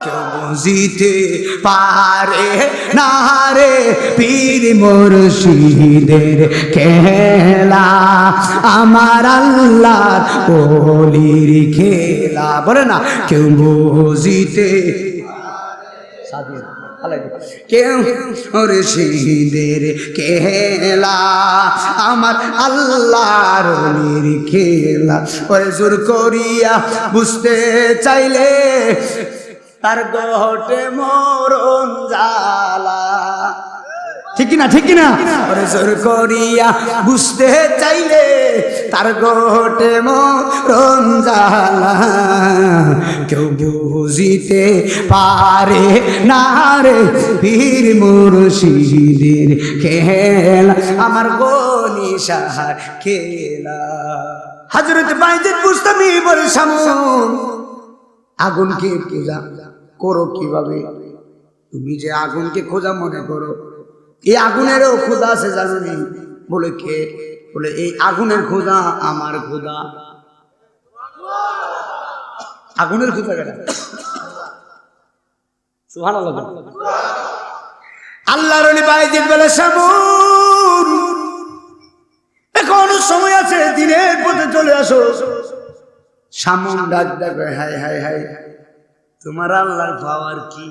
কেউ বুঝিতে পারে না রে পীর মুর্শিদের খেলা, আমার আল্লাহর ওলির খেলা। বলে না কেউ বুঝিতে কেউ মুর্শিদের খেলা, আমার আল্লাহর ওলির খেলা। ওরে জোর করিয়া বুঝতে চাইলে তার ঘটে মরণ জ্বালা। ঠিক কিনা ঠিক কিনা? ওরে জোর করিয়া বুঝতে চাইলে তার ঘটে মরণ জ্বালা, কেউ বুঝিতে পারে না রে পীর মুর্শিদের খেলা, আমার গনি সাহার খেলা। হযরত বাইজিদ বুস্তামি বলে সামুন আগুনকে পূজা করো কিভাবে? তুমি যে আগুনকে খোঁজা মনে করো, এই আগুনেরও খোদা আছে জানো নি? বলে কে? বলে এই আগুনের খোদা আমার খোদা। আগুনের খোদা কেন? সুবহানাল্লাহ। আল্লাহর ওলি বাইজিদ বলে সামুন এখনো সময় আছে, দিনের পথে চলে আসো। সামুন ডাক ডাকে, হাই হাই হাই তোমার আল্লাহর পাওয়ার কি?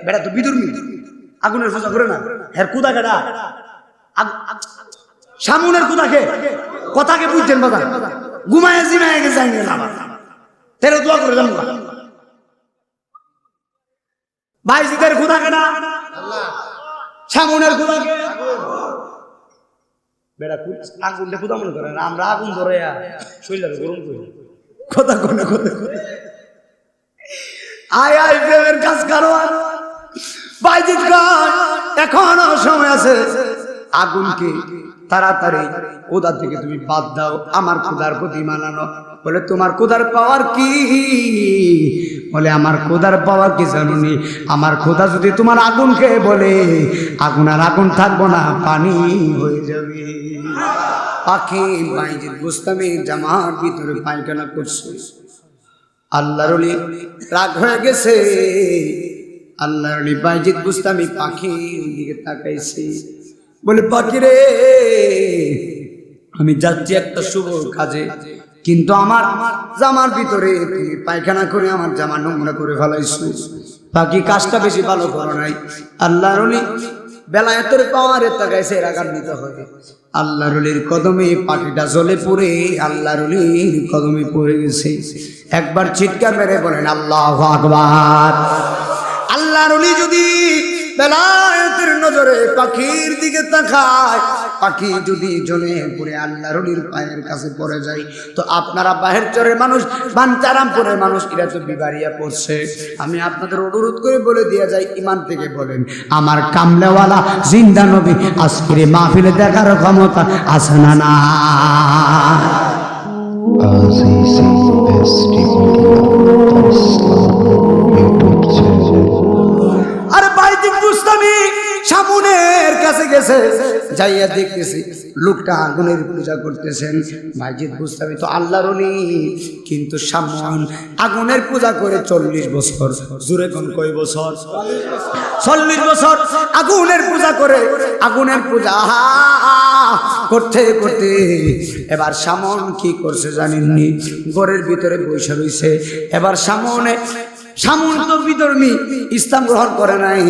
বেটা তো বিদুর্মী, আগুনের পূজা করে না। হের কুদা কেডা? সামুনের কুদাকে কথাকে বুঝছেন বাবা? ঘুমায় জিমায় গেছে তেরে দোয়া করে জানো বাইজিদের খুদা কেডা? সামুনের খুদাকে বেড়া আগুনটা খুদা মনে করেন। আমরা আগুন ধরে শরীর গরম করি কথা কোনে কথা আয় আয় প্রেমের কাজ কারো। বাইজিদ খান এখনো সময় আছে, আগুনকে তাড়াতাড়ি খোদা থেকে তুমি বাদ দাও, আমার খোদার প্রতি মানানো। বলে তোমার খোদার পাওয়ার কি? বলে আমার খোদার পাওয়ার কি জানুনি? আমার খোদা যদি তোমার আগুনকে বলে, আগুন আর আগুন থাকবো না, পানি হয়ে যাবে। পাখি বাইজিদ বুস্তামি জামার ভিতরে পায়খানা করছে। আল্লাহর ওলি রাগ হয়ে গেছে। আল্লাহর ওলি বাইজিদ বুস্তামি পাখির দিকে তাকাইছে, বলে পাখি রে আমি যাচ্ছি একটা শুভ কাজে, কিন্তু আমার জামার ভিতরে তুমি পায়খানা করে আমার জামা নোংরা করে ফেলাইছো। পাখি কাজটা বেশি ভালো করো নাই। আল্লাহর ওলি বেলায়েতের পাওয়ারে তাকাইছে, রাগান্বিত হবে। আল্লাহর ওলির কদমে পাখিটা জ্বলে পড়ে আল্লাহর ওলির কদমে পড়ে গেছে। একবার চিৎকার মেরে বলেন আল্লাহু আকবার। আল্লাহর ওলি যদি বেলায়েতের নজরে পাখির দিকে তাকায়, পাখি যদি জ্বলে পড়ে আল্লাহর ওলির পায়ের কাছে পড়ে যায়, তো আপনারা বাহির চরের মানুষ, বাঞ্চারামপুরের মানুষ, এরা তো বিবারিয়া পড়ছে। আমি আপনাদের অনুরোধ করে বলে দিয়ে যাই, ইমান থেকে বলেন আমার কামলেওয়ালা জিন্দা নবী আজকের মাহফিলে দেখার ক্ষমতা আছে না? না আর বাইজিদ বুস্তামি সামুনের কাছে গেছে, যাইয়া দেখতেছি লোকটা আগুনের পূজা করতেছেন। বাইজিদ বুস্তামি তো আল্লাহর ওলি, কিন্তু সামুন আগুনের পূজা করে 40 বছর। জোরে কোন কয় বছর? 40 বছর আগুনের পূজা করে, আগুনের পূজা করতে করতে এবার সামন কি করছে জানেননি? ঘরের ভিতরে বসে রইছে। এবার সামুন তো বিধর্মী, ইসলাম গ্রহণ করে নাই।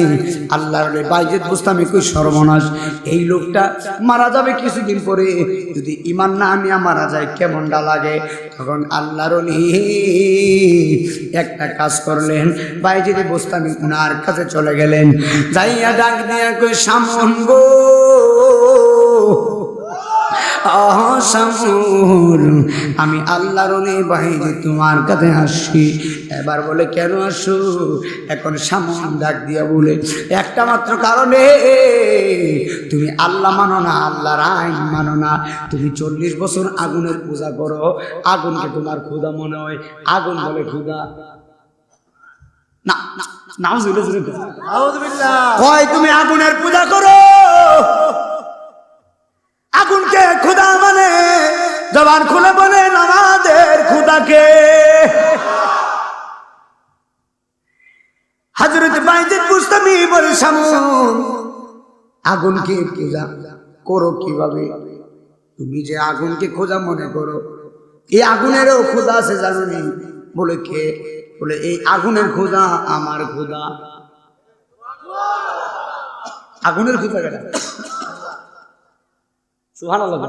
আল্লাহর ওলি বাইজিদ বুস্তামি কই সর্বনাশ, এই লোকটা মারা যাবে কিছুদিন পরে, যদি ঈমান না আনিয়া মারা যায় কেমনটা লাগে। তখন আল্লাহর ওলি একটা কাজ করলেন, বাইজিদ বুস্তামি উনার কাছে চলে গেলেন, যাইয়া ডাক দিয়া কই সামন গো সামুন, আমি আল্লাহর ওলি বাইজিদ তোমার কাছে আসছি। এবার বলে কেন আসো? এখন সামুন ডাক দিয়া বলে একটা মাত্র কারণে, তুমি আল্লাহ মানো না, আল্লাহর আইন মানো না। তুমি 40 বছর আগুনের পূজা করো, আগুনকে তোমার খোদা মনে হয়, আগুন বলে খোদা না। কয় তুমি আগুনের পূজা করো, আগুনকে খোদা মানে, জবান খুলে বলেন আমাদের খোদাকে। বাইজিদ বুস্তামি বলে শামুন আগুনকে পূজা করো কিভাবে? তুমি যে আগুনকে খোঁজা মনে করো, এই আগুনেরও খোদা আছে জানো নি? বলে কে? বলে এই আগুনের খোদা আমার খোদা। আগুনের খোদা কেন? সুবহানাল্লাহ।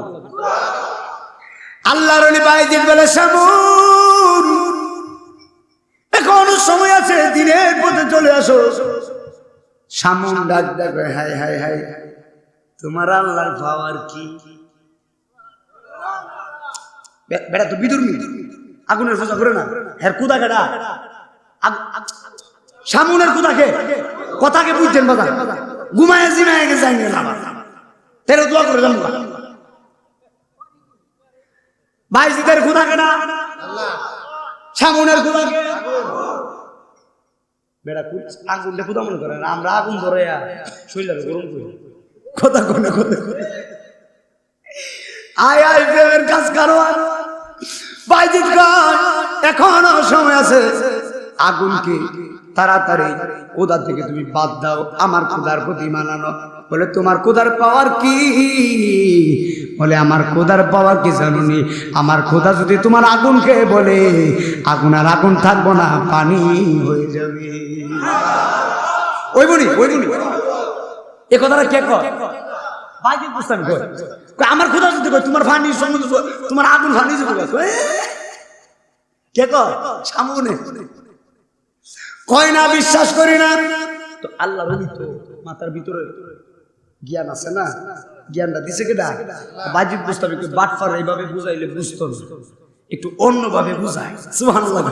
আল্লাহর ওলি বাইজিদ বলে শামুন এখনো সময় আছে, দিনের পথে চলে আসো। শামুন ডাক ডাক, হাই হাই হাই, তোমার আল্লাহর পাওয়ার কি? বেটা তো বিদুর্মী, আগুনের পূজা করে না, হের কুদা কেডা? শামুনের কুদাকে কথাকে বুঝছেন বাবা? ঘুমায় জিমায় গেছে তেরো দোয়া করে যাবো। বাইজিদের খুদা কেডা? শামুনের খুদাকে বেড়া আগুনটা খুদা মনে করেন, আমরা আগুন ধরে শরীর গরম করি কথা কোনে কথা। আয় আয় প্রেমের কাজ কারো বাইজিদ এখনো সময় আছে, আগুনকে তাড়াতাড়ি খোদা থেকে তুমি বাদ দাও, আমার খোদার প্রতি মানানো। বলে তোমার খোদার পাওয়ার কি? বলে আমার খোদার পাওয়ার কি জানুনি? আমার খোদা যদি তোমার আগুনকে বলে, আগুন আর আগুন থাকবো না, পানি হয়ে যাবে। ওই বলি এ কথাটা কে কয়? বাইজিদ বুস্তামি কয় আমার খোদা যদি কয় তোমার পানি সমুদ্র, তোমার আগুন পানি যাবে কে কয়? সামনে কয় না, বিশ্বাস করি না। তো আল্লাহ বলি তো মাথার ভিতরে জ্ঞান আছে না, জ্ঞানটা দিছে কেডা? বাইজিদ বুস্তামি বাটফার এইভাবে বুঝাইলে বুঝতো না, একটু অন্যভাবে বুঝায়। সুবহানাল্লাহ।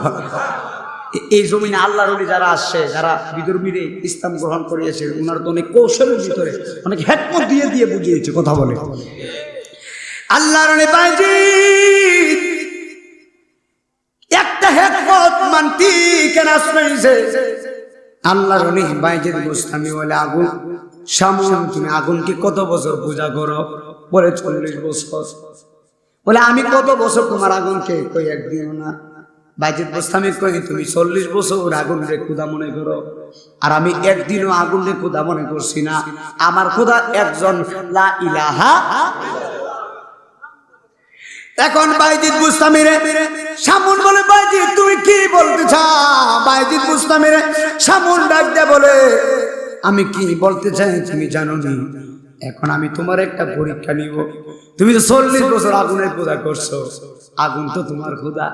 এই জমিনে আল্লাহর ওলি যারা আসছে, যারা বিধর্মীরে ইসলাম গ্রহণ করিয়েছে, ওনার তো অনেক কৌশলের ভিতরে অনেক হিকমত দিয়ে দিয়ে বুঝিয়েছে। কথা বলে আল্লাহর ওলি বাইজিদ একটা হিকমত মানতি কেন আসছে? আল্লাহর ওলি বাইজিদ বুস্তামি বলে আগুন শামুন তুমি আগুনকে কত বছর পূজা করো? বলে 40 বছর। বলে আমি কত বছর তোমার আগুনকে? কই একদিনও না। বাইজিদ বুস্তামি কই তুমি 40 বছর আগুনকে খোদা মনে করো, আর আমি একদিনও আগুনকে খোদা মনে করছি না। আমার খোদা একজন, লা ইলাহা। এখন বাইজিদ বুস্তামি রে শামুন বলে বাইজিদ তুমি কি বলতে চাও? বাইজিদ বুস্তামি রে শামুন ডাক দে বলে আমি কি বলতে চাই তুমি জানো নি? এখন আমি তোমার একটা পরীক্ষা নিব। তুমি তো 40 বছর আগুনের পূজা করছো, আগুন তো তোমার খোদা,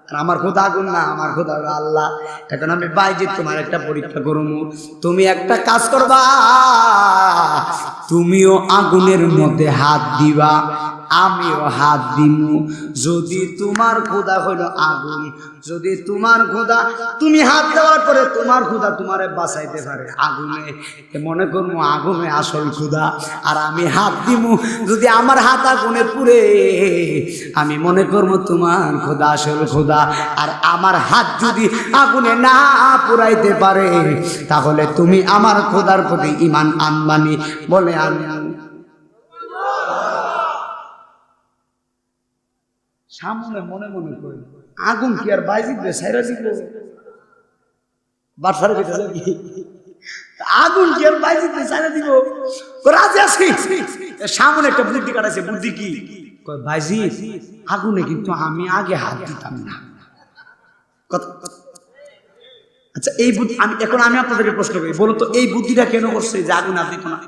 আর আমার খোদা আগুন না, আমার খোদা আল্লাহ। এখন আমি বাইজিদ তোমার একটা পরীক্ষা করবো। তুমি একটা কাজ করবা, তুমিও আগুনের মধ্যে হাত দিবা, আমিও হাত দিমু। যদি তোমার খোদা হইল আগুন, যদি তোমার খোদা তুমি হাত দেওয়ার পরে তোমার খোদা তোমারে বাঁচাইতে পারে আগুনে, মনে করবো আগুনে আসল খোদা। আর আমি হাত দিমু, যদি আমার হাত আগুনে পুড়ে, আমি মনে করবো তোমার খোদা আসল খোদা। আর আমার হাত যদি আগুনে না পুরাইতে পারে, তাহলে তুমি আমার খোদার প্রতি ঈমান আনবানি। বলে আমি সামনে মনে মনে করি আগুন কি আর বাইজিদ রে ছাইরা দিব? বাটফারে কইতে লাগি আগুন কি আর বাইজিদ রে ছাইরা দিব? রাজি আছি। সামনে একটা বুদ্ধি কাটাইছে। বুদ্ধি কি? কয় বাইজিদ আগুনে কিন্তু আমি আগে হাত দিতাম না। আচ্ছা এই বুদ্ধি এখন আমি আপনাদেরকে প্রশ্ন করি, বলুন তো এই বুদ্ধিটা কেন করছে যে আগুন আর দিত না?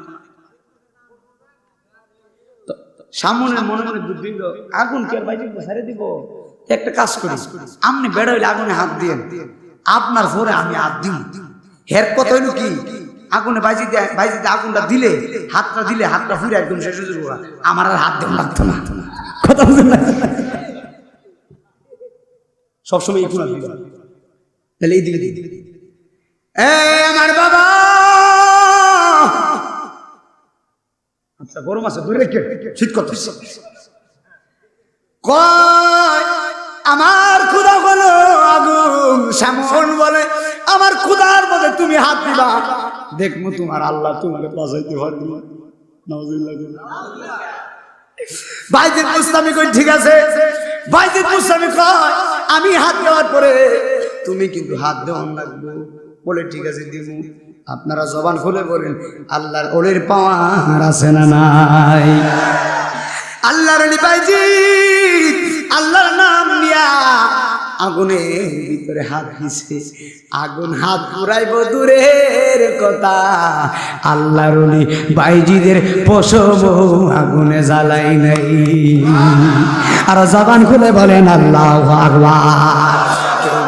সামনে মনে মনে বুদ্ধি দিল আগুন কি আর বাইজিদ ছেড়ে দিব? একটা কাজ করি, আপনি বেড়া হইলে আগুনে হাত দিয়েন, আপনার পরে আমি হাত দিব। হের কথা হইল কি? আগুনে বাইজিদ আগুনটা দিলে, হাতটা দিলে হাতটা ফুরে একদম শেষ হয়ে যাবে, আমার আর হাত দেওয়া লাগতো না। কথা বুঝলেন না? সবসময় এই গুণা দিল, তাহলে এই দিকে আমার বাবা। আচ্ছা গরম আছে, দূরে রেখে শীত করতেছে। কয় আমার খোদা বলো আগুন। শামুন বলে আমার খোদার বলে তুমি হাত দিবা, দেখবো তোমার আল্লাহ তোমার বাঁচাইতে পারবে। নাউজুবিল্লাহ। বাইজিদ বুস্তামি কই ঠিক আছে। বাইজিদ বুস্তামি কয় আমি হাত দেওয়ার পরে তুমি কিন্তু হাত দেওয়ান লাগবে। বলে ঠিক আছে দিমু। আপনারা জবান খুলে বলেন আল্লাহর ওলির পাওয়ার আছে না নাই? আল্লাহর ওলি বাইজিৎ আল্লাহর নাম নিয়া আগুনের ভিতরে হাত দিছে, আগুন হাত পুরাইব দূরের কথা, আল্লাহর ওলি বাইজিদের পশম আগুনে জ্বালাই নাই। আর জবান খুলে বলেন আল্লাহু আকবার।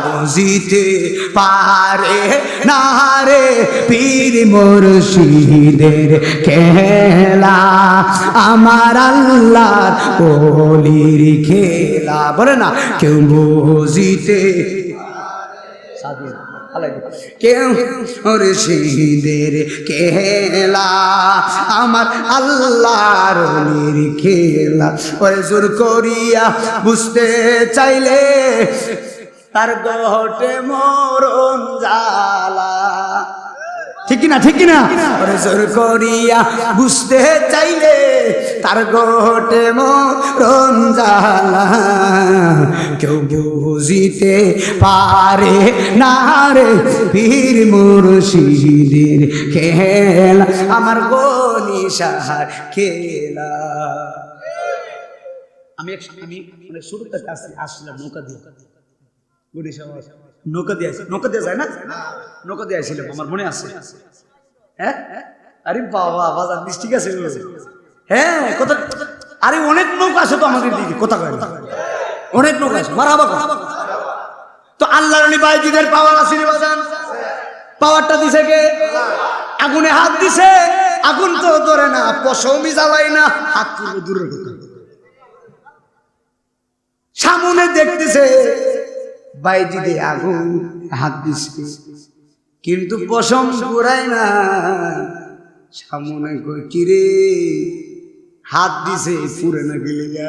বুঝিতে পারে না রে পীর মুর্শিদের খেলা, আমার আল্লাহর ওলির খেলা। বলে না কেউ বুঝিতে কেউ মুর্শিদের খেলা, আমার আল্লাহর ওলির খেলা। ওরে জোর করিয়া বুঝতে চাইলে তার গহটে মরণ জ্বালা। ঠিক কিনা, ঠিক কিনা? ওরে জোর করিয়া বুঝতে চাইলে তার গহটে মরণ জ্বালা, কেউ বুঝিতে পারে না রে পীর মুর্শিদের খেলা, আমার গনি সাহার খেলা। আমি মানে শুরুতে আসলাম নৌকা দিয়ে, নৌকা দিয়ে যায় না, নৌকা দিয়ে আসছিলাম, আমার মনে আছে। হ্যাঁ, আরে বাবা বাজার ঠিক আছে। হ্যাঁ, কথা আরে অনেক নৌকা আছে তো আমাদের দিকে, কথা কয় অনেক নৌকা আছে। মারহাবা। তো আল্লাহর ওলি বাইজিদের পাওয়ার আছে রে বাজান। পাওয়ারটা দিছে কে? আগুনে হাত দিছে, আগুন তো ধরে না, পশমি জ্বালাই না, হাত তুলে দূরের কথা। সামনে দেখতেছে বাইজিদে আগুন হাত দিছে, কিন্তু পশম পুরায় না। সামনে কই কিরে হাত দিছে পুরে না গেলে যা।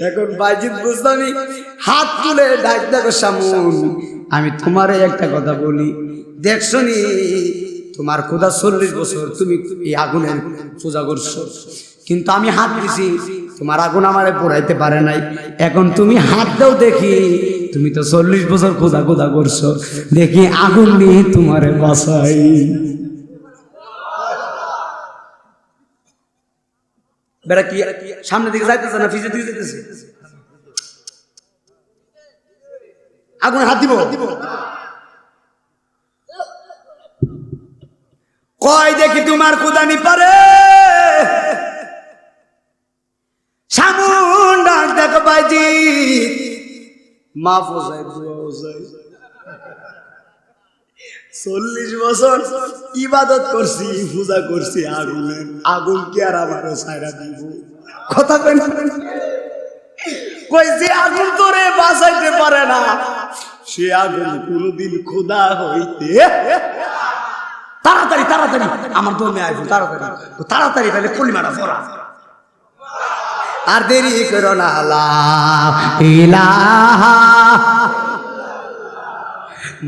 এখন বাইজিদ বুঝতামি হাত তুলে ডাক দেখো সামন, আমি তোমারে একটা কথা বলি, দেখছো নি তোমার খোদা 40 বছর তুমি এই আগুনের পূজা করছো, কিন্তু আমি হাত দিছি, তোমার আগুন আমারে পোড়াইতে পারে নাই। এখন তুমি হাত দাও দেখি, তুমি তো 40 বছর খোদা খোদা করছো, দেখি আগুন নিয়ে তোমারে বাঁচাই। বেটা কি সামনে দিকে যাইতেছে না পিছের দিকে যাইতেছে? আগুনে হাত দিব কয় দেখি তোমার খোদানি পারে। সামুন ডাক দেখো বাইজিদ, মাফ হোসাই দুয়া হোসাই, 40 বছর ইবাদত করছি, পূজা করছি আগুনের, আগুন কি আর আমারও ছাইরা দিব? কথা কই না, কই যে আগুন তোরে বাঁচাইতে পারে না, সে আগুন কোনদিন খোদা হইতে। তাড়াতাড়ি তাড়াতাড়ি আমার দমে আইবো, তাড়াতাড়ি তাড়াতাড়ি, তাহলে কলিমাটা পড়া। আর দেরি করো না, লা ইলাহা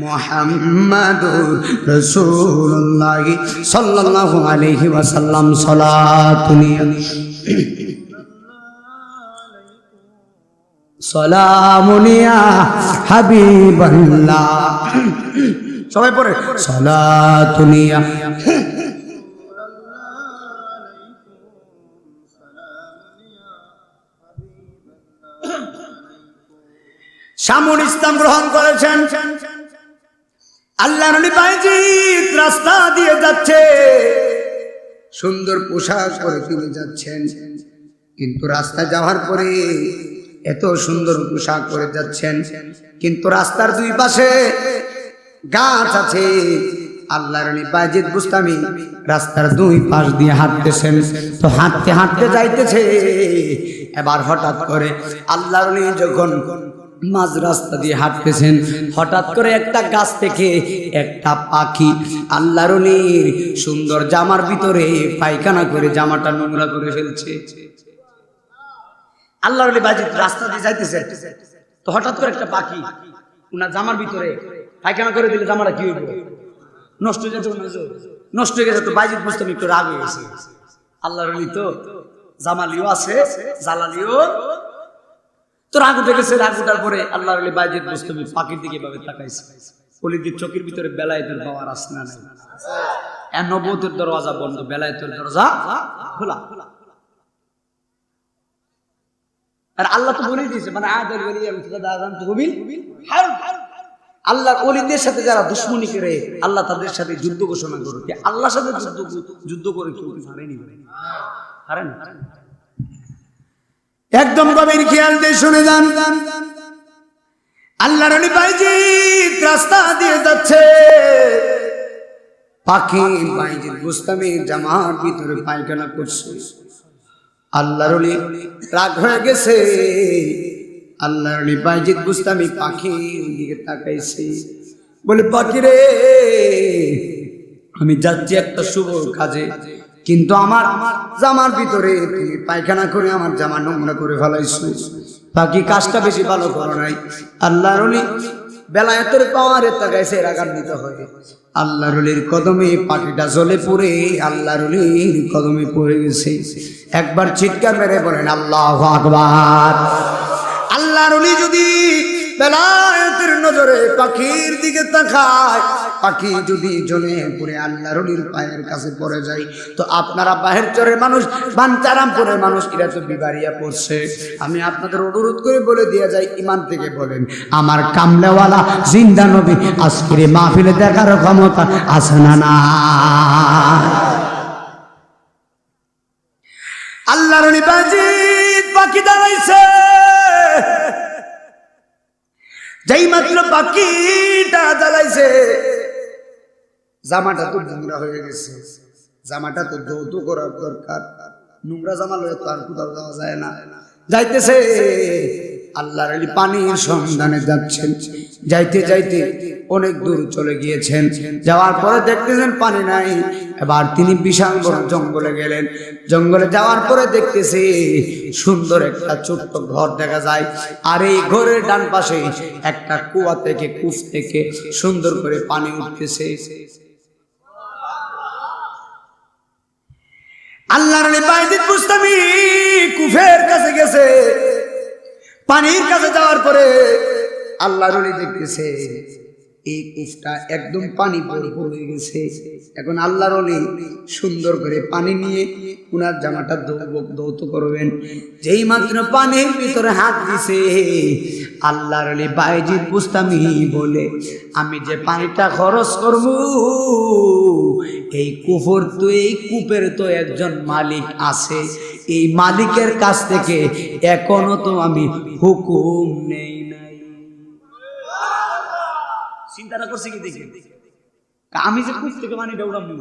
মুহাম্মাদুর রাসূলুল্লাহ সাল্লাল্লাহু আলাইহি ওয়াসাল্লাম। সালামুন ইয়া হাবিবাল্লাহ। সবাই পড়ে সালাতুন ইয়া। সামুন ইসলাম গ্রহণ করেছেন। আল্লাহর নবী বাইজিদ রাস্তা দিয়ে যাচ্ছে, সুন্দর পোশাক পরে তিনি যাচ্ছেন, কিন্তু রাস্তা যাওয়ার পরে এত সুন্দর পোশাক পরে যাচ্ছেন, কিন্তু রাস্তার দুই পাশে গাছ আছে। আল্লাহর নবী বাইজিদ বুস্তামি রাস্তার দুই পাশ দিয়ে হাঁটতেছেন, তো হাঁটতে হাঁটতে যাইতেছে। এবার হঠাৎ করে আল্লাহর নবী যখন মাঝ রাস্তা দিয়ে হাঁটতেছেন, হঠাৎ করে একটা গাছ থেকে একটা পাখি আল্লাহর ওলির সুন্দর জামার ভিতরে পায়খানা করে জামাটা নোংরা করে ফেলছে। আল্লাহর ওলি বাইজিদ রাস্তা দিয়ে যাইতেছে, তো হঠাৎ করে একটা পাখি উনার জামার ভিতরে পায়খানা করে দিলে জামাটা কি হইবে? নষ্ট হয়ে যেত, নষ্ট হয়ে গেছে। তো বাইজিদ বুঝতে একটু রাগ হয়ে গেছে। আল্লাহর ওলি তো জামালিও আছে, জালালিও, তো রাগ উঠে গেছে। রাগ উঠার পরে আল্লাহর ওলি বাইজিদ বুঝতে পাখির দিকে এভাবে তাকাইছে। ওলিদের চোখের ভিতরে বেলায়েতের পাওয়ার আছে না নাই? নবুয়তের দরওয়াজা বন্ধ, বেলায়েতের দরজা খোলা। আর আল্লাহ তো বলে দিয়েছে, মানে আয়াতুল ওলিয়া মুতাদা আযানতু বিল হারব। আল্লাহর ওলিদের সাথে যারা দুশমনি করে আল্লাহ তাদের সাথে যুদ্ধ ঘোষণা করে। আল্লাহর সাথে যুদ্ধ করে কেউ কি হারেনি? হারে না। একদম গভীর খেয়াল দিয়ে শুনে যান। আল্লাহর ওলি বাইজিদ রাস্তা দিয়ে যাচ্ছে, পাখি বাইজিদ বুস্তামি জামার ভিতরে পায়খানা করছে। আল্লাহর ওলি রাগ হয়ে গেছে। আল্লাহর ওলি বাইজিদ বুস্তামি পাখির দিকে তাকাইছে, বলে পাখি রে, আমি যাচ্ছি একটা শুভ কাজে, কিন্তু আমার জামার ভিতরে তুমি পায়খানা করে আমার জামা নোংরা করে ফেলাইছো। পাখি কাজটা বেশি ভালো করো নাই। আল্লাহর ওলি বেলায়েতের পাওয়ারে তাকাইছে, রাগান্বিত হয়ে আল্লাহর ওলির কদমে পাখিটা জ্বলে পড়ে আল্লাহর ওলির কদমে পড়ে গেছে। একবার চিৎকার মেরে বলেন আল্লাহু আকবার। আল্লাহর ওলি যদি বেলায়েতের নজরে পাখির দিকে তাকায়, পাখি যদি জ্বলে পড়ে আল্লাহর ওলির পায়ের কাছে পড়ে যায়, তো আপনারা বাহির চরের মানুষ, বাঞ্চারামপুরের মানুষ, এরা তো বিবারিয়া পড়ছে। আমি আপনাদের অনুরোধ করে বলে দিয়ে যাই, ইমান থেকে বলেন, আমার কামলেওয়ালা জিন্দা নবী আজকের মাহফিলে দেখার ক্ষমতা আছে না? না। আল্লাহর ওলি বাইজিদ পাখি দাঁড়াইছে, যেই মাত্র পাখিটা জ্বালাইছে, জামাটা তো নোংরা হয়ে গেছে। জামাটা তো ধৌত করার দরকার, নোংরা জামা লয়ে তো আর কোথাও যাওয়া যায় না। যাইতেছে, আল্লাহর ওলি পানির সন্ধানে যাচ্ছেন। যাইতে যাইতে অনেক দূর চলে গিয়েছেন। যাওয়ার পরে দেখতেছেন পানি নাই। এবার তিনি বিশাল বড় জঙ্গলে গেলেন। জঙ্গলে যাওয়ার পরে দেখতেছে সুন্দর একটা ছোট্ট ঘর দেখা যায়। আর এই ঘরের ডান পাশে একটা কুয়া থেকে, কূপ থেকে সুন্দর করে পানি উঠতেছে। আল্লাহর ওলি বাইজিদ বুস্তামি কূপের কাছে গেছে। পানির কাছে যাওয়ার পরে আল্লাহর ওলি দেখতেছে এই কূপটা একদম পানি ভরপুর হয়ে গেছে। এখন আল্লাহর ওলি সুন্দর করে পানি নিয়ে উনার জামাটা ধৌত করবেন। যেই মাত্র পানির ভিতরে হাত দিছে, আল্লাহর ওলি বাইজিদ বুস্তামি বলে, আমি যে পানিটা খরচ করব, এই কূপের তো, এই কূপের তো একজন মালিক আছে। এই মালিকের কাছ থেকে এখনো তো আমি হুকুম নেই নাই। চিন্তাটা করছে কি দেখে, আমি যে কূপ থেকে পানিটা উঠাবো,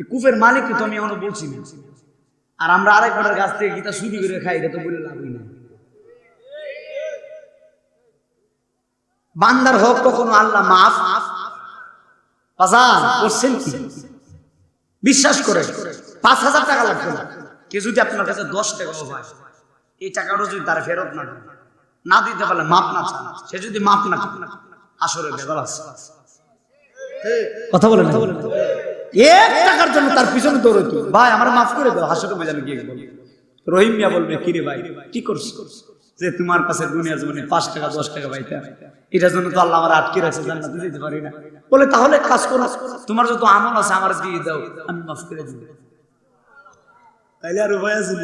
এই কূপের মালিককে তো আমি এখনো বলছি না। আর আমরা আরেকবারের কাছ থেকে গীতা চুরি করে খাই, এটা তো বলে লাভই না। বান্দার হক কখনো আল্লাহ মাফ করছেন কি? বিশ্বাস করে ৫,০০০ টাকা লাগবে না, কে যদি আপনার কাছে ১০ টাকাও হয়, এই টাকাটা যদি তার ফেরত না দিতে পারলে, মাপ না চান, সে যদি মাপ না চান, আসলে ভেজাল আছে। কথা বলেন, ১ টাকার জন্য তার পিছনে দৌড়াইতো, ভাই আমার মাফ করে দাও, হাসতে মজা গিয়ে বলবে, রহিম মিয়া বলবে, কিরে ভাই কি করছো, যে তোমার কাছে দুনিয়ার জীবনে ৫ টাকা ১০ টাকা পাইতে, এটার জন্য তো আল্লাহ আমার আটকে রাখছে, জান্নাতে যেতে পারি না। বলে তাহলে কাজ করো, তোমার যত আমল আছে আমার দিয়ে দাও, আমি মাফ করে দিব। তাইলে আর উপায় আছে,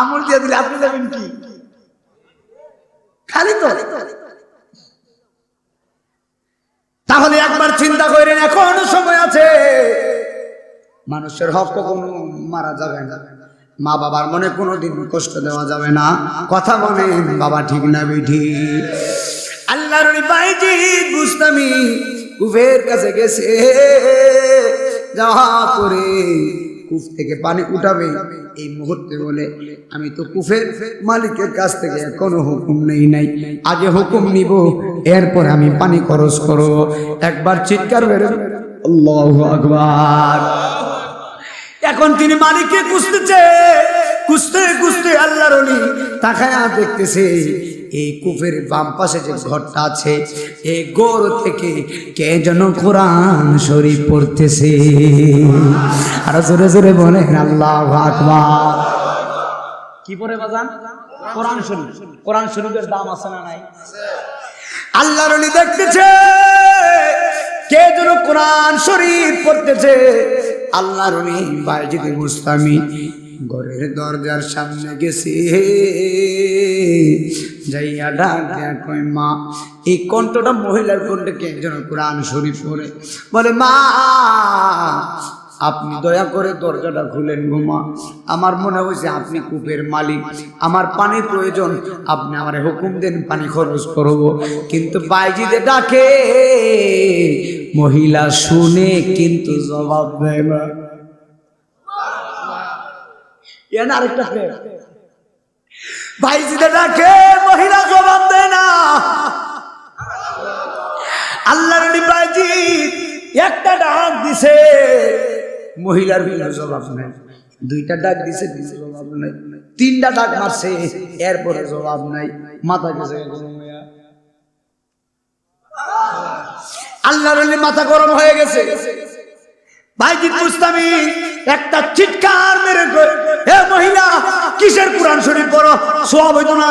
আমল দিয়ে দিলে আপনি যাবেন কি? খালি তো। তাহলে একবার চিন্তা করেন, এখনো সময় আছে। মানুষের হক কখনো মারা যাবে না, মা বাবার মনে কোনোদিন কষ্ট দেওয়া যাবে না। কথা বলেন বাবা, ঠিক না বেঠি? আল্লাহর ওলি বাইজিদ বুস্তামি কূপের কাছে গেছে, যাওয়া করে কূপ থেকে পানি উঠাবে। এই মুহূর্তে বলে, আমি তো কূপের মালিকের কাছ থেকে এখনো হুকুম নেই নাই, আগে হুকুম নিব, এরপর আমি পানি খরচ করব। একবার চিৎকার বের, আল্লাহু আকবার। এখন তিনি মালিককে খুঁজতেছে, খুঁজতে খুঁজতে আল্লাহর ওলি তাকায়া দেখতেছে এই কূপের বাম পাশে যে ঘরটা আছে, এই ঘর থেকে কে যেন কোরআন শরীফ পড়তেছে। আর জোরে জোরে বলেন আল্লাহু আকবার। কি পড়ে বাজান? কোরআন শরীফ। কোরআন শরীফের দাম আছে না নাই? আল্লাহর ওলি দেখতেছে কোরআন শরীফ পড়তেছে। আল্লাহর ওলি বাইজিদ বুস্তামি ঘরের দরজার সামনে গেছে, যাইয়া ডাক দেয়া কই মা, এই কণ্ঠটা মহিলার কণ্ঠে কে যেন কোরআন শরীফ পড়ে, বলে মা আপনি দয়া করে দরজাটা খুলেন গো মা, আমার মনে হয়েছে আপনি কূপের মালিক, আমার পানির প্রয়োজন, আপনি আমার হুকুম দেন পানি খরচ করবো। কিন্তু বাইজিদে ডাকে, মহিলা শুনে কিন্তু জবাব দেয় না। আরেকটা বাইজিদে ডাকে, মহিলা জবাব দেয় না। আল্লাহর নবী বাইজিদ একটা ডাক দিছে, মহিলার বিনা জবাব নাই। দুইটা ডাক দিছে, জবাব নাই। তিনটা ডাক মারছে, এরপরে জবাব নাই। মাথা গেছে আল্লাহর ওলি, মাথা গরম হয়ে গেছে। বাইজিদ বুস্তামি একটা চিৎকার মেরে কই, হে মহিলা কিসের কোরআন শরীফ পড়ো, সওয়াব হইতো না?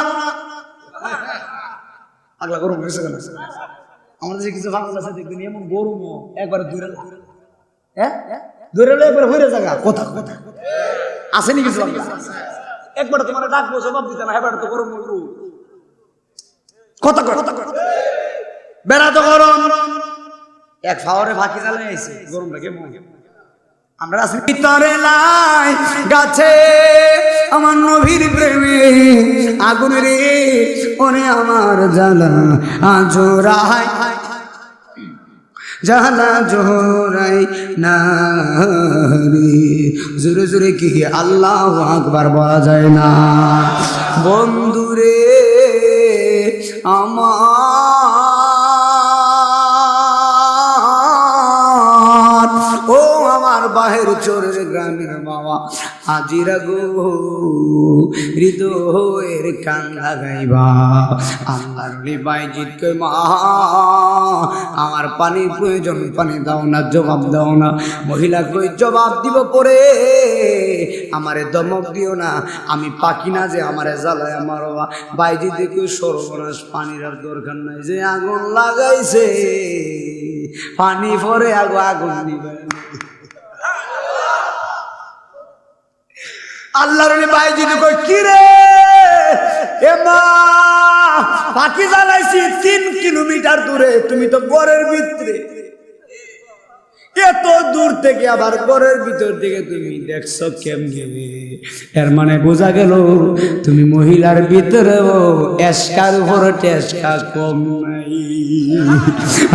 আগলা গরম হয়েছে কেন? আমাদের যে কিছু বাংলা আছে দেখবেন এমন গরম, একবার দূরে দূরে একবার হয়ে জায়গা কথা কথা আসেনি কিছু একবার তোমার ডাকবো জবাব দিতে না, এবার তো গরম কথা কথা বেড়া তো গরম, এক ফাওয়ারে ফাঁকি জ্বালাই আইছে, গরম লাগে। আমরা আছি ভিতরে লাই গাছে আমার নবীর প্রেমে আগুন রে, ওরে আমার জ্বালা জোড়াই, জ্বালা জোড়াই না রে। জোরে জোরে কি আল্লাহু আকবার বলা যায় না? বন্ধুরে আমার, ও আমার বাহের চোরের গ্রামের মামা, আজিরা গো হৃদয়ের কান্না গাইবা। আল্লাহর ওলি বাইজিদ কই মা আমার পানির প্রয়োজন, পানি দাও না, জবাব দাও না। মহিলা কই জবাব দিব পরে, আমারে দমক দিও না, আমি পাখি না যে আমারে জ্বালায় মারবা। বাইজিদ কই সর্বনাশ, পানির আর দরকার নাই, যে আগুন লাগাইছে পানি পরে আগুন দিবে। আল্লাহর ওলি বাইজিদ কই কি রে এ মা, পাখি জ্বালাইছি 3 কিলোমিটার দূরে, তুমি তো ঘরের ভিতরে, এত দূর থেকে আবার ঘরের ভিতর থেকে তুমি দেখছো কেমনে? এর মানে বোঝা গেল তুমি মহিলার ভিতরেও এসকার উপর টেসকা কম নাই।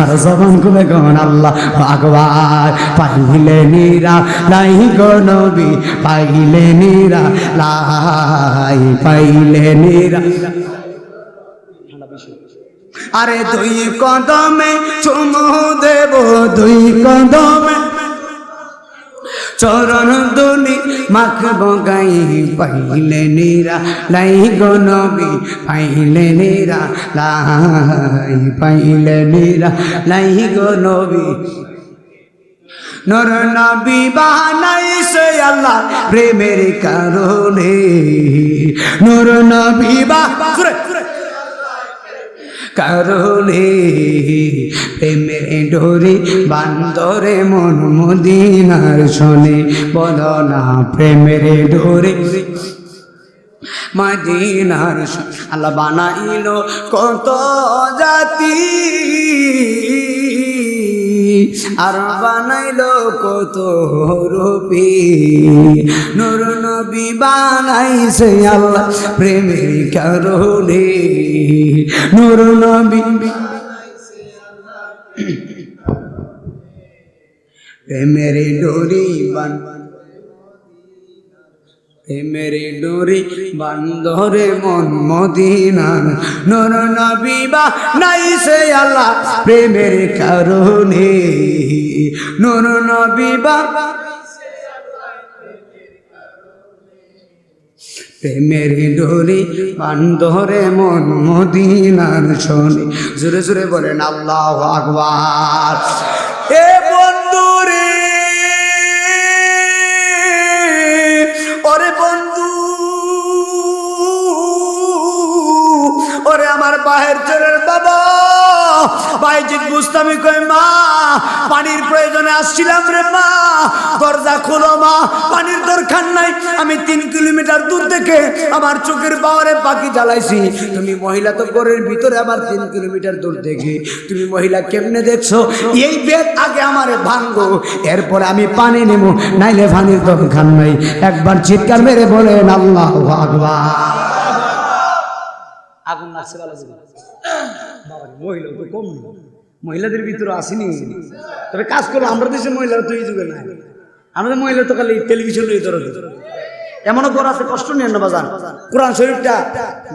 আর যখন খুলে গন আল্লাহ আকবার, পাইলে নিরা লাই গো নবী, পাইলে নিরা লাই, পাইলে নিরা। আরে দুই কদমে চুমু দেব, দুই কদমে চরণ দুলি মাখব গাই, পাইলে নিরা লাই গো নবী, পাইলে নিরা লাই, পাইলে নিরা লাই গো নবী। নূর নবী বানাইছে আল্লাহ প্রেমের কারণে, নূর নবী কারণে, প্রেমের ডোরে বান্দরে মন মদিনার শোনে, বলো না প্রেমের ডোরে মদিনার। আল্লাহ বানাইলো কত জাতি, আর বানাইলো কত রূপী, নূর নবী বানাইছে আল্লাহ প্রেমের কারণে, নূর নবী প্রেমের ডোরি প্রেমের ডোরি বান্ধরে মন মদিনার, নূর নবী বানাইছে আল্লাহ প্রেমের কারণে, নূর নবী প্রেমের ডোরি বান্ধরে মন মদিনার শোনে। জোরে জোরে বলেন আল্লাহু আকবার। এ বন্ধু রে, ওরে বন্ধু, ওরে আমার বাহের চোরের বাবা, বাইজিদ বুস্তামি কয় মা পানির প্রয়োজনে আসছিলাম রে মা, দরজা খোলো মা, পানির দরকার নাই, আমি 3 কিলোমিটার দূর থেকে আমার চোখের পাওয়ারে পাখি জ্বালাইছি, তুমি মহিলা তো ঘরের ভিতরে আবার 3 কিলোমিটার দূর থেকে তুমি মহিলা কেমনে দেখছো? এই বেদ আগে আমারে ভাঙ্গো, এরপরে আমি পানি নেবো, নাইলে পানির দরকার নাই। একবার চিৎকার মেরে বলেন আল্লাহু আকবার। আগুন লাগছে ভালো বাবা, মহিলা তো কম, মহিলাদের ভিতরে আসেনি। তবে কাজ করো, আমরা দেশে মহিলারা তো এই যুগে নাই, আমাদের মহিলা তো খালি টেলিভিশন ধরে এমনও ঘর আছে, কষ্ট নেন না বাজান। কোরআন শরীফটা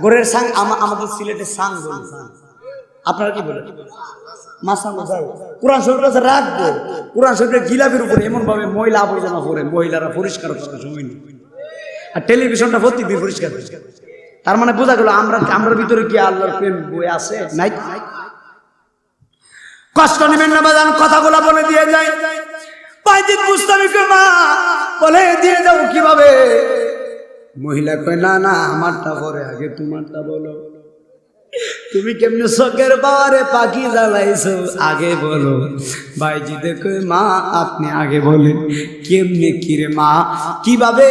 ঘরের সাং, আমাদের সিলেটের সাং বলে, আপনারা কি বলেন? কোরআন শরীফ আছে রাখবো, কোরআন শরীফের গিলাপের উপরে এমন ভাবে মহিলা আবর্জনা করে, মহিলারা পরিষ্কার করার সময় নেই, আর টেলিভিশনটা ভর্তি পরিষ্কার। তার মানে বোঝা গেল আমরা ভিতরে কি আল্লাহর প্রেম বই আছে নাই? কষ্ট নেবেন না বাজান, কথাগুলো বলে দিয়ে যায়। বাইজিদ বুস্তামি কয় মা বলে দিয়ে যাও কিভাবে? মহিলা কয় না না, আমারটা পরে, আগে তোমারটা বলো। তুমি কেমনে চোখের পাওয়ারে পাখি জ্বালাইছো আগে বলো। বাইজিদে কয় মা আপনি আগে বলেন কেমনে, কিরে মা কিভাবে?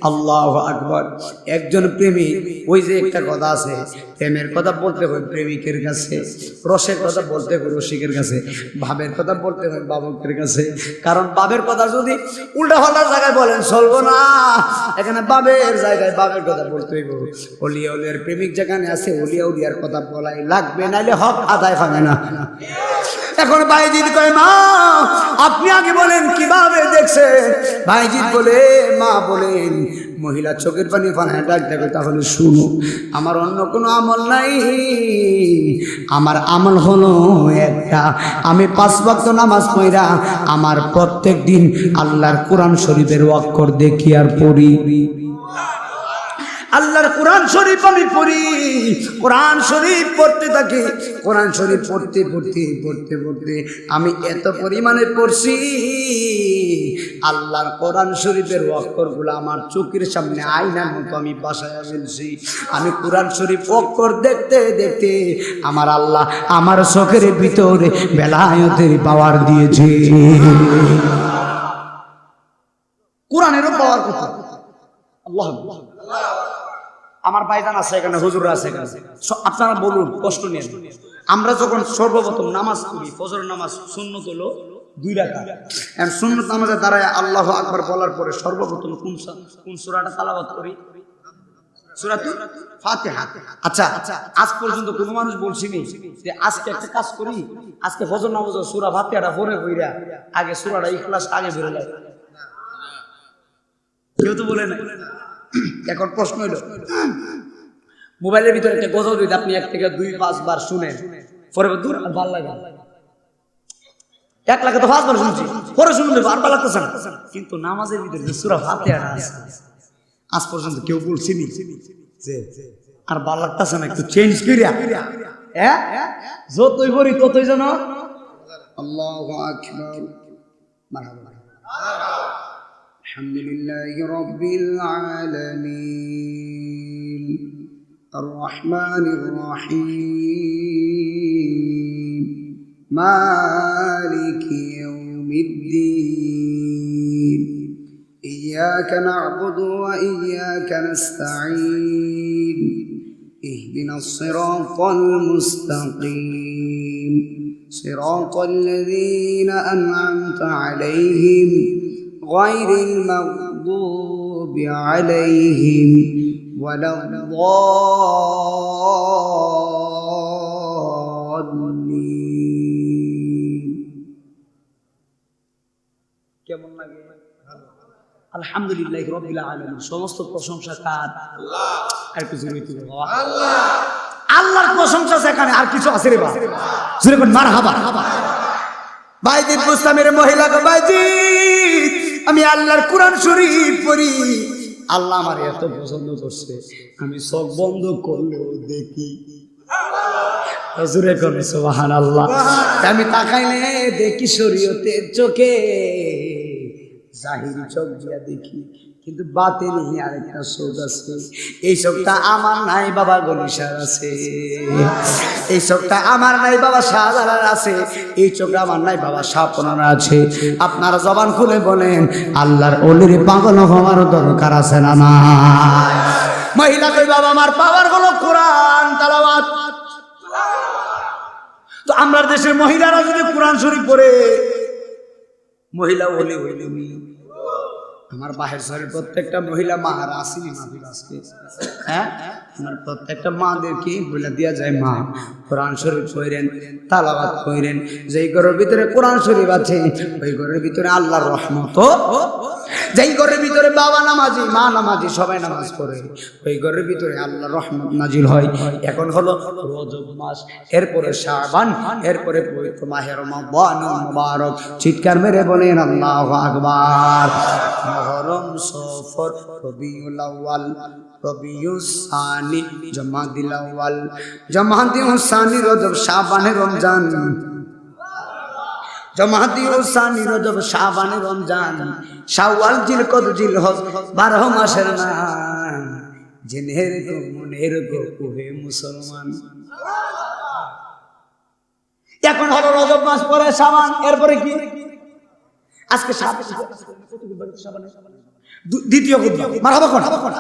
আল্লাহু আকবার। একজন প্রেমিক, ওই যে একটা কথা আছে, প্রেমের কথা বলতে হয় প্রেমিকের কাছে, রসের কথা বলতে হয় রসিকের কাছে, ভাবের কথা বলতে হয় বাবকের কাছে। কারণ বাবের কথা যদি উল্টা পাল্টা জায়গায় বলেন চলবো না, এখানে বাবের জায়গায় বাবের কথা বলতে হইব। ওলিয়া উলিয়ার প্রেমিক যেখানে আছে ওলিয়া উলিয়ার কথা বলাই লাগবে, নাইলে হক আদায় হবে না। এখন বাইজিদ কয় মা আপনি আগে বলেন কিভাবে দেখছেন? বাইজিদ বলে মা বলেন, মহিলা চোখের পানি ফানায় ডাক দেবে, তাহলে শুনো, আমার অন্য কোনো আমল নাই, আমার আমল হলো একটা, আমি 5 ওয়াক্ত নামাজ পড়া আমার প্রত্যেক দিন আল্লাহর কোরআন শরীফের অক্ষর দেখি আর পড়ি। আল্লাহর কোরআন শরীফ আমি পড়ি, কোরআন শরীফ পড়তে থাকি, কোরআন শরীফ পড়তে পড়তে পড়তে পড়তে আমি এত পরিমাণে পড়ছি, আল্লাহর কোরআন শরীফের অক্ষরগুলো আমার চোখের সামনে আয়নার মতো আমি বাসায় ফেলছি। আমি কোরআন শরীফ অক্ষর দেখতে দেখতে আমার আল্লাহ আমার চোখের ভিতরে বেলায়েতের পাওয়ার দিয়েছে। কোরআনেরও পাওয়ার কথা। আল্লাহ, আমার ভাইজান আছে এখানে, হুজুর আছে এখানে, আপনারা বলুন, কষ্ট নিয়ে। আমরা যখন সর্বপ্রথম নামাজ পড়ি, ফজর নামাজ সুন্নত হলো 2 রাকাত, আর সুন্নত নামাজে দাঁড়ায় আল্লাহু আকবার বলার পরে সর্বপ্রথম কোন সূরাটা তেলাওয়াত করি? সূরাতুল ফাতিহা। আচ্ছা, আজ পর্যন্ত কোন মানুষ বলছিনি যে আজকে একটা কাজ করি, আজকে ফজর নামাজে সূরা ফাতিহাটা পড়ে কইরা আগে সূরাটা ইখলাস আগে বের লাগে? কেউ তো বলে না। এখন প্রশ্ন হইল, মোবাইলের ভিতরে একটা গজল যদি আপনি 1 থেকে 2-5 বার শুনেন, পরে দূর আর ভালো লাগে, 1 লাখে তো 5 বার শুনছি, পরে শুনলে আর ভালো লাগতেছে না। কিন্তু নামাজের ভিতরে যে সূরা ফাতিহাটা আছে, আজ পর্যন্ত কেউ বলছিনি যে আর ভালো লাগতেছে না, একটু চেঞ্জ করিয়া, হ্যাঁ, যতই পড়ি ততই যেন আল্লাহু আকবার। মারহাবা। আলহামদুলিল্লাহি রাব্বিল আলামিন আর রহমানির রহিম মালিকি ইয়াউমিদ্দিন ইয়্যাকা না'বুদু ওয়া ইয়্যাকা নাস্তাঈন ইহদিনাস সিরাতাল মুস্তাকিম সিরাতাল লাযীনা আন'আমতা আলাইহিম غير المغضوب عليهم ولا الضالين। কেমন লাগে? আলহামদুলিল্লাহি রাব্বিল আলামিন। সমস্ত প্রশংসা কার? আল্লাহ। আর কিছু জোরে বলো আল্লাহ। আল্লাহর প্রশংসা সেখানে আর কিছু আছে রে বাবা? জোরে বল মারহাবা। বাইজিদ বুস্তামির মহিলা গো বাইজিদ, আমি আল্লাহর কোরআন শরীফ পড়ি, আল্লাহ আমার এত পছন্দ করছে, আমি চোখ বন্ধ করলেও দেখি। হুজুরে কবে সুবহানাল্লাহ। আমি তাকাইলে দেখি শরীয়তের চোখে জাহিরি চোখ দিয়া দেখি, কিন্তু বাতিনি আরেকটা চোখ আছে। এই চোখটা আমার নাই বাবা গনিশার আছে, এই চোখটা আমার নাই বাবা শাহজালাল আছে, এই চোখটা আমার নাই বাবা শাহপনার আছে। আপনারা জবান খুলে বলেন আল্লাহর ওলির পাগল হওয়ার দরকার আছে না নাই? মহিলা কই বাবা আমার পাওয়ার হলো কোরআন তেলাওয়াত। তো আমরা দেশের মহিলারা যদি কোরআন শরীফ পড়ে মহিলা ওলি হইলে আমার বাহের শহরের প্রত্যেকটা মহিলা মাহারা আসেনি মাহফিল আজকে, হ্যাঁ আমার প্রত্যেকটা মাদেরকে বলে দেওয়া যায় মা কোরআন শরীফ পড়েন, তালাওয়াত করেন। যেই ঘরের ভিতরে কোরআন শরীফ আছে ওই ঘরের ভিতরে আল্লাহর রহমত, যেই ঘরের ভিতরে বাবা নামাজি মা নামাজি সবাই নামাজ পড়ে ওই ঘরের ভিতরে আল্লাহর রহমত নাজিল হয়। এখন হলো রজব মাস, এরপরে শাবান, এরপরে পবিত্র মাহে রমাদান মুবারক। চিৎকার মেরে বলেন আল্লাহু আকবার। মুহররম, সফর, রবিউল আউয়াল, রবিউস সানি, জমাদিল আউয়াল, জমাদিউস সানি, রজব, শাবানে, রমজান, জমাদিউস সানি, রজব, শাবানে, রমজান, শাওয়াল, জিলকদ, জিলহজ, 12 মাসের নাম। জেনের গো মনের গো ওহে মুসলমান। এখন হলো রজব মাস, পরে শাবান, এরপরে কি? আজকে দ্বিতীয় খুতবা, মারহাবা কোন?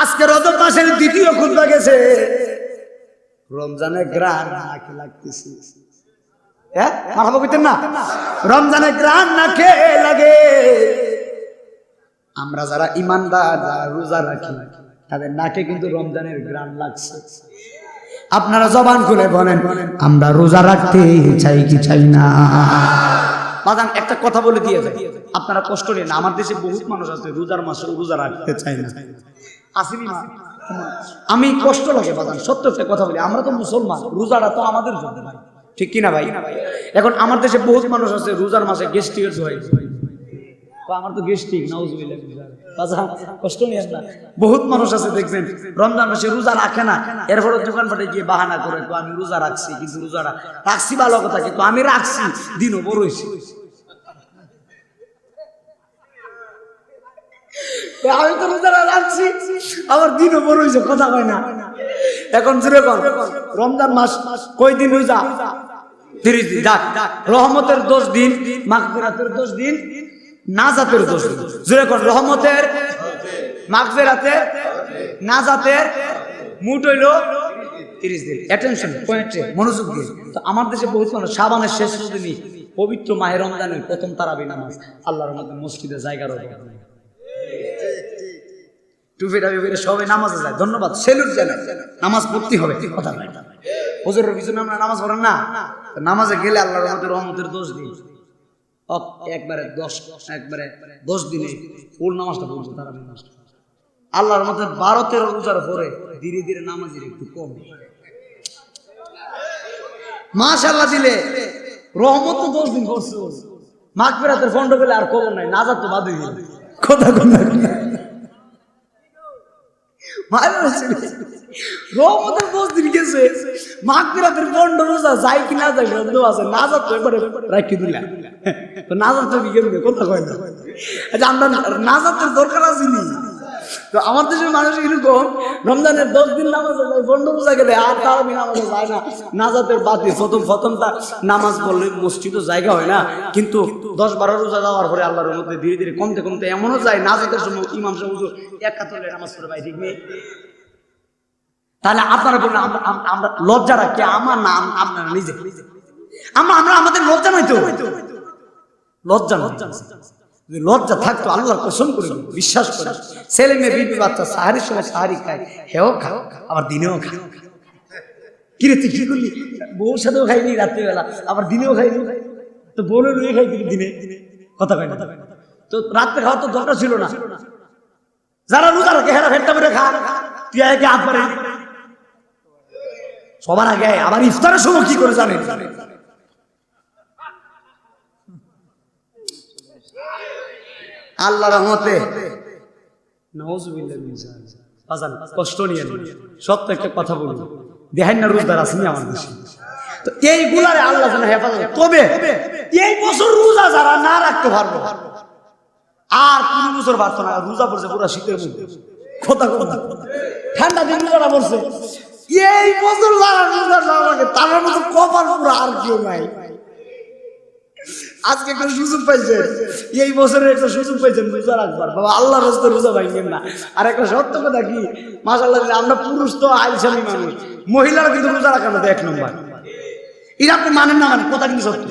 আজকে রজব মাসের দ্বিতীয় খুতবা গেছে। রমজানের গ্রান নাকে লাগতেছে, হ্যাঁ মারহাবা কইতেন না? রমজানের গ্রান নাকে লাগে। আমরা যারা ইমানদার, যারা রোজা রাখি তাদের নাকে কিন্তু রমজানের গ্রান লাগছে। আপনারা জবান খুলে বলেন আমরা রোজা রাখতে চাই কি চাই না? বাজান একটা কথা বলে দিয়ে যায়, আপনারা কষ্ট নেন। আমার দেশে বহুত মানুষ আছে রোজার মাসে রোজা রাখতে চায় না, আসেনি মা? আমি কষ্ট লাগে বাজান, সত্য একটা কথা বলি, আমরা তো মুসলমান, রোজাটা তো আমাদের জন্য ভাই, ঠিক কিনা ভাই? এখন আমার দেশে বহুত মানুষ আছে রোজার মাসে গেস্টিকের হয়, আমার তো গেস্টিক নাউজুবিল্লাহ, কষ্ট নিয়ে না। বহুত মানুষ আছে দেখবেন রমজান মাসে রোজা রাখে না, এরপরে দোকান পাটে গিয়ে বাহানা করে আমি রোজা রাখছি, কিন্তু রোজা রাখছি ভালো কথা, কিন্তু আমি রাখছি দিনও বড় হয়েছি। আমি তো রোজা রাখছি আমার দিনও বড় হয়েছে, কথা হয় না। এখন যেরকম রমজান মাস কয়দিন রোজা? 30 দিন। রহমতের 10 দিন, মাগফিরাতের 10 দিন, নাজাতের 10 দিন। যেরকম রহমতের, মাগফিরাতের, নাজাতের মোট হইল 30 দিন। অ্যাটেনশন পয়েন্টে মনোযোগ দিন। তো আমার দেশে বহুত মানুষ শাবানের শেষ দিনই পবিত্র মাহে রমজানের প্রথম তারাবি নামাজ আল্লাহর মধ্যে মসজিদে জায়গার অভাব নাই, টুপি টাপি পরে সবাই নামাজে যায়। ধন্যবাদ, সেলুট জানাই, নামাজ পড়তে হবে, কথা নাই। হুজুরের পিছনে আমরা নামাজ পড়েন না, নামাজে গেলে আল্লাহর রহমতের 10 দিন, একবারে 10 দিনে ফুল নামাজটা পড়ছে তারাবি নামাজটা। আল্লাহর মধ্যে 12-13 রোজার পরে ধীরে ধীরে নামাজের একটু কম, মাশাআল্লাহ দিলে রহমত তো 10 দিন করছে, মাগফিরাতের ফন্ড পেলে আর খবর নাই, নাজাত তো বাদই গেল, কথা রহমতের 10 দিন গেছে, মাগফিরাতের ফন্ড রোজা যাই কি না যায় বন্ধ আছে, নাজাত তো এবারে রাখি দিলা, তো নাজাত তো বিকেলে কথা কয় না। আচ্ছা আমরা নাজাতের দরকার আছে নি? তো আমার দেশের মানুষ এরকম রমজানের 10 দিন নামাজে যায়, ফন্ড রোজা গেলে আর তারাবি নামাজে যায় না, নাজাতের বাতি প্রথম তা নামাজ পড়লে মসজিদও জায়গা হয় না, কিন্তু 10-12 রোজা যাওয়ার পরে আল্লাহর মধ্যে ধীরে ধীরে কমতে কমতে এমনও যায় নাজাতের সময় ইমাম সাহেব হুজুর একাতলে নামাজ পড়ে ভাই, ঠিক নেই? তাহলে আপনারা বলুন আমরা লজ্জা রাখি, আমার নাম আপনারা নিজে, আমরা আমাদের লজ্জা নাই তো, লজ্জা থাকতো আল্লাহর কসম করে বিশ্বাস করে, ছেলে মেয়ে বিবি বাচ্চা সাহারির সময় সাহারি খায়, হেও খাও আবার দিনেও খায়। কিরে তুই কি করলি? বউর সাথেও খাইনি রাত্রিবেলা, আবার দিনেও খাইনি, তো বউরে রুয়ে খাই দিনে, কথা কয় না। তো রাত্রে খাওয়া তো দরকার ছিল না। যারা রোজা রাখে হেরা ফেরটা করে খা, তুই আগে হাত পারে সবার আগে। আবার ইফতারের সময় কি করে জানেন? আল্লাহর রহমতে কষ্ট নিয়ে সত্য একটা কথা বলি, দেখেন না রোজদার আসেনি আমার দেশে, তো এইগুলারে আল্লাহ যেন হেফাজত। তবে এই বছর রোজা যারা না রাখতে পারবো আর কোন বছর পারতো না, রোজা পড়ছে পুরো শীতের মধ্যে, কথা কথা ঠান্ডা দিন রোজাটা পড়ছে। এই বছর যারা রোজা না লাগে তার মতো কপাল পুরো আর কেউ নাই। আজকে একটা সুযোগ পাইছেন, এই বছরের একটা সুযোগ পাইছেন রোজা রাখবার, বাবা আল্লাহর রাস্তায় রোজা ভাঙবেন না। আর একটা সত্য কথা কি, মাশাআল্লাহ আমরা পুরুষ তো আইলসামি মানুষ, মহিলারা কিন্তু রোজা রাখার মধ্যে 1 নম্বর। এরা আপনি মানেন না মানে কথা কিন্তু সত্যি,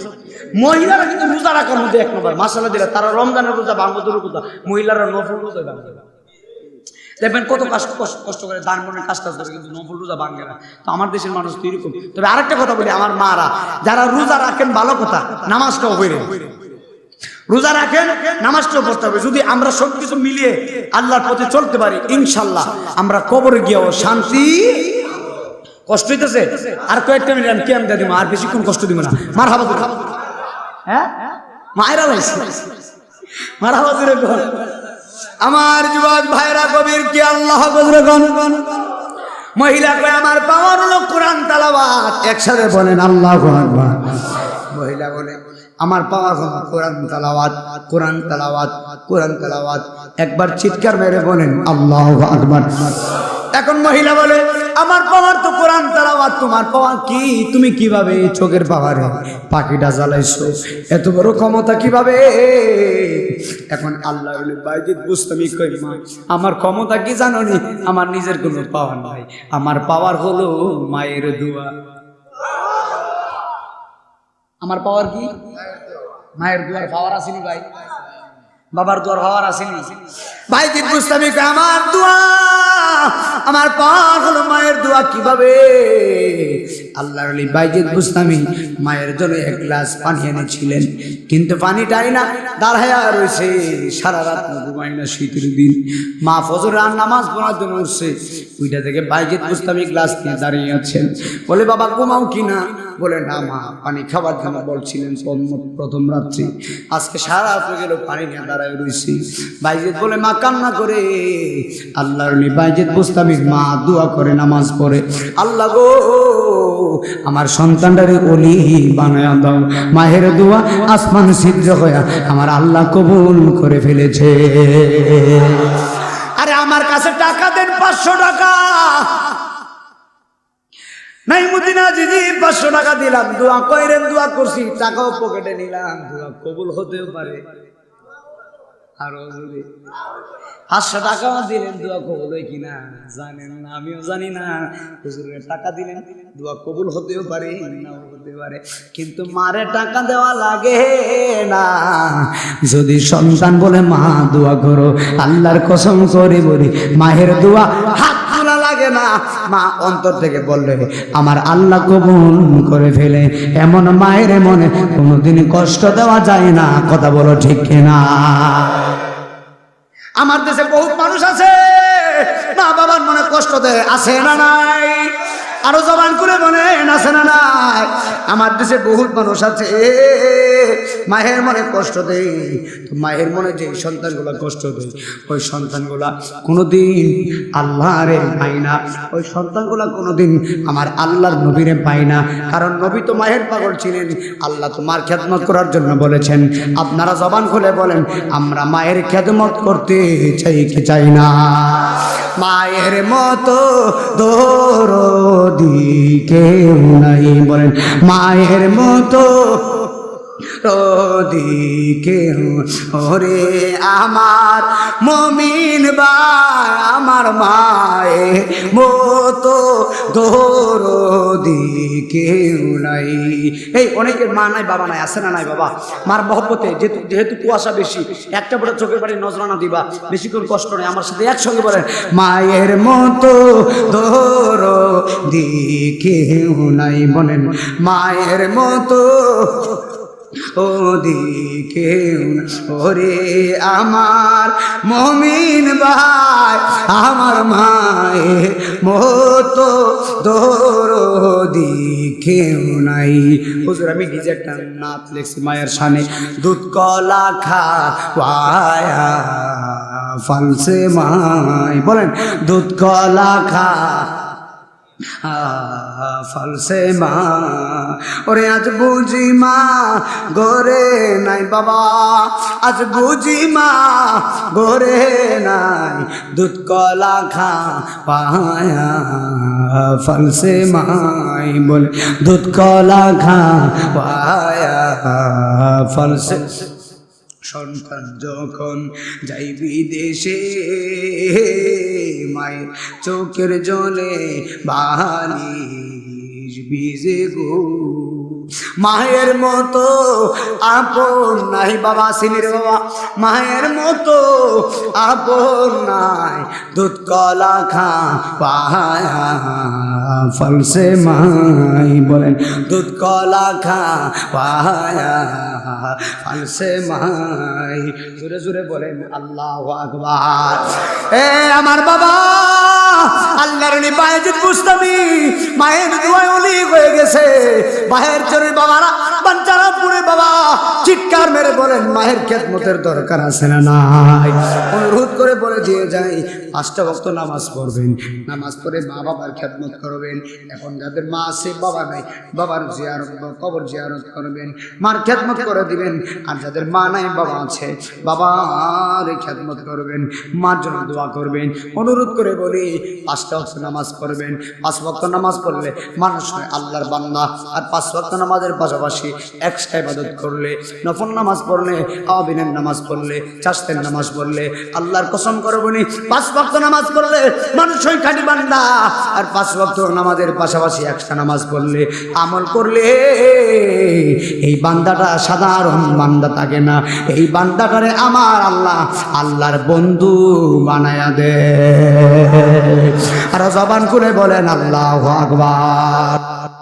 মহিলারা কিন্তু রোজা রাখার মধ্যে 1 নম্বর। মাশাআল্লাহ দিলে তারা রমজানের রোজা ভাঙবো দূরের কথা, মহিলারা নফল রোজা ভাঙবে। দেখবেন কত কষ্ট করে দান মনের কাজ করে, কিন্তু নফল রোজা ভাঙে না। তো আমার দেশের মানুষ তো এরকম। তবে আরেকটা কথা বলি, আমার মারা যারা রোজা রাখেন ভালো কথা, নামাজটাও হইরে, রোজা রাখেন নামাজটাও পড়তে হবে। যদি আমরা সবকিছু মিলিয়ে আল্লাহর পথে চলতে পারি, ইনশাল্লাহ আমরা কবরে গিয়েও শান্তি। কষ্ট হইতেছে আর কয়েকটা মিনিট আমি কেমন দিব, আর বেশিক্ষণ কষ্ট দিব না। মার হাবা দিল, হ্যাঁ মায়েরা লাইছে, মার হাবা দিল। আমার যুবক ভাইরা কবির কি আল্লাহ গন, মহিলা কয় আমার পাওয়ার হলো কোরআন তেলাওয়াত, একসাথে বলেন আল্লাহু আকবার। মহিলা বলে আমার পাওয়ার হলো কোরআন তেলাওয়াত, কোরআন তেলাওয়াত, কোরআন তেলাওয়াত। একবার চিৎকার মেরে বলেন আল্লাহু আকবার। এখন মহিলা বলে আমার পাওয়ার তো কোরআন তেলাওয়াত, তোমার পাওয়ার কি? তুমি কিভাবে চোখের পাওয়ারে পাখিটা জ্বালাইছো, এত বড় ক্ষমতা কিভাবে? এখন আল্লাহ বলে বাইজিদ বুস্তামি কই মা, আমার ক্ষমতা কি জানো নি? আমার নিজের কোনো পাওয়ার নাই, আমার পাওয়ার হলো মায়ের দোয়া। আমার পাওয়ার কি? মায়ের দোয়ার পাওয়ার আসেনি ভাই, বাবার দোয়ার পাওয়ার আসেনি। বাইজিদ বুস্তামি কই আমার দোয়া, আমার পাওয়ার হলো মায়ের দোয়া। কিভাবে? আল্লাহর ওলি বাইজিদ বুস্তামি মায়ের জন্য 1 গ্লাস পানি এনেছিলেন, কিন্তু পানিটাই না দাঁড়ায়া রয়েছে, সারা রাত ঘুমায় না, শীতের দিন। মা ফজরের আর নামাজ পড়ার জন্য উঠছে, ওইটা থেকে বাইজিদ বুস্তামি গ্লাস নিয়ে দাঁড়িয়ে আছেন। বলে বাবা ঘুমাও কিনা? বলে না মা, পানি খাবার জন্য বলছিলেন প্রথম রাত্রি, আজকে সারা রাত গেল পানি নিয়ে দাঁড়ায় রয়েছি। বাইজিদ বলে মা কান্না করে। আল্লাহর ওলি বাইজিদ বুস্তামির মা দোয়া করে, নামাজ পড়ে, আল্লাহ গো আমার সন্তানটারে ওলি বানায়া দাও। মায়ের দোয়া আসমান ছিদ্র হয়ে আমার আল্লাহ কবুল করে ফেলেছে। আরে আমার কাছে টাকা দেন, 500 টাকা নাই মদিনা জিজি, 500 টাকা দিলাম, দোয়া কইরেন, দোয়া করছি, টাকাও পকেটে নিলাম, দোয়া কবুল হতেও পারে। আরো যদি 500 টাকাও দিলেন, দোয়া কবুল হয় কিনা জানেন না, আমিও জানি না। হুজুরের টাকা দিলেন, দোয়া কবুল হতেও পারে, নাও হতে পারে, কিন্তু মারে টাকা দেওয়া লাগে না। যদি সন্তান বলে মা দোয়া করো, আল্লাহর কসম করে বলি মায়ের দোয়া হাত তোলা লাগে না। মা অন্তর থেকে বললে আমার আল্লাহ কবুল করে ফেলে। এমন মায়ের মনে কোনোদিন কষ্ট দেওয়া যায় না, কথা বলো ঠিক কিনা? আমার দেশে বহুত মানুষ আছে মা বাবার মনে কষ্ট দেয়, আছে না নাই? আরো জবান করে বলেন আছে না নাই? আমার দেশে বহুত মানুষ আছে মায়ের মনে কষ্ট দেয়। তো মায়ের মনে যে সন্তানগুলা কষ্ট দেয়, ওই সন্তানগুলা কোনোদিন আল্লাহরে পায় না, ওই সন্তানগুলা কোনোদিন আমার আল্লাহর নবীরে পায় না। কারণ নবী তো মায়ের পাগল ছিলেন, আল্লাহ তো মার খেদমত করার জন্য বলেছেন। আপনারা জবান খুলে বলেন আমরা মায়ের খেদমত করতে চাই কি চাই না? মায়ের মতো দরদি কেউ নাই, বলেন মায়ের মতো দরদি ওরে আমার মমিন ভাই, আমার মায়ের মতো দরদি কেউ নাই। এই অনেকের মা নাই, বাবা নাই, আছে না নাই? বাবা মার মহব্বতে যেহেতু কুয়াশা বেশি, একটা বড় চোখের বাড়ি নজরানা দিবা, বেশিক্ষণ কষ্ট নেই। আমার সাথে একসঙ্গে বলেন মায়ের মতো দরদি কেউ নাই, বলেন মায়ের মতো ওদিকে ওরে আমার মমিন ভাই, আমার মায়ের মতো দরদি কেউ নাই। হুজুর আমি নিজে একটা নাত লিখছি মায়ের শানে, দুধ কলা খাওয়ায়া ফালসে মাই, বলেন দুধ কলা খা ফলসে মা ওরে আজ বুঝি মা ঘরে নাই বাবা, আজ বুঝি মা ঘরে নাই, দুধ কলা খা পায়া ফলসে মাই বলে দুধ কলা খা পায়া ফলসে। সন্তান যখন যাই বিদেশে মায়ের চোখের জলে বালিশ ভিজে গো, মায়ের মতো আপন নাই বাবা, সিনির বাবা, মায়ের মতো আপন নাই, দুধ কলা খা পায়া ফলসে মাই বলেন দুধ কলা খা পায়া ফলসে মাই। জোরে জোরে বলেন আল্লাহু আকবার। এ আমার বাবা আল্লাহর নবী বায়েজিদ বুস্তামি মায়ের দোয়ায় ওলি হয়ে গেছে। মায়ের চরে বাবারা বাঞ্চারাপুরে বাবা চিৎকার মেরে বলেন মায়ের খেদমতের দরকার আছে না নাই? অনুরোধ করে বলে দিয়ে যাই 5টা ওয়াক্ত নামাজ পড়বেন, নামাজ পড়ে মা বাবার খেদমত করবেন। এখন যাদের মা আছে বাবা নাই, বাবার জিয়ারত কবর জিয়ারত করবেন, মার খেদমত করে দিবেন। আর যাদের মা নাই বাবা আছে বাবার খেদমত করবেন, মার জন্য দোয়া করবেন। অনুরোধ করে বলি 5টা ওয়াক্ত নামাজ পড়বেন। 5 ওয়াক্ত নামাজ পড়লে মানুষ হয় আল্লাহর বান্দা। আর 5 ওয়াক্ত নামাজের পাশাপাশি একসাথে ইবাদত করলে, নফল নামাজ পড়লে, আওয়াবিনের নামাজ পড়লে, চাষতের নামাজ পড়লে, আল্লাহর কসম করে বলি 5 ওয়াক্ত নামাজ পড়লে মানুষ হয় খাঁটি বান্দা। আর 5 ওয়াক্ত নামাজের পাশাপাশি একটা নামাজ পড়লে, আমল করলে এই বান্দাটা সাধারণ বান্দা থাকে না, এই বান্দাটারে আমার আল্লাহ আল্লাহর বন্ধু বানায়া দে। আর জবান খুলে বলেন আল্লাহু আকবার।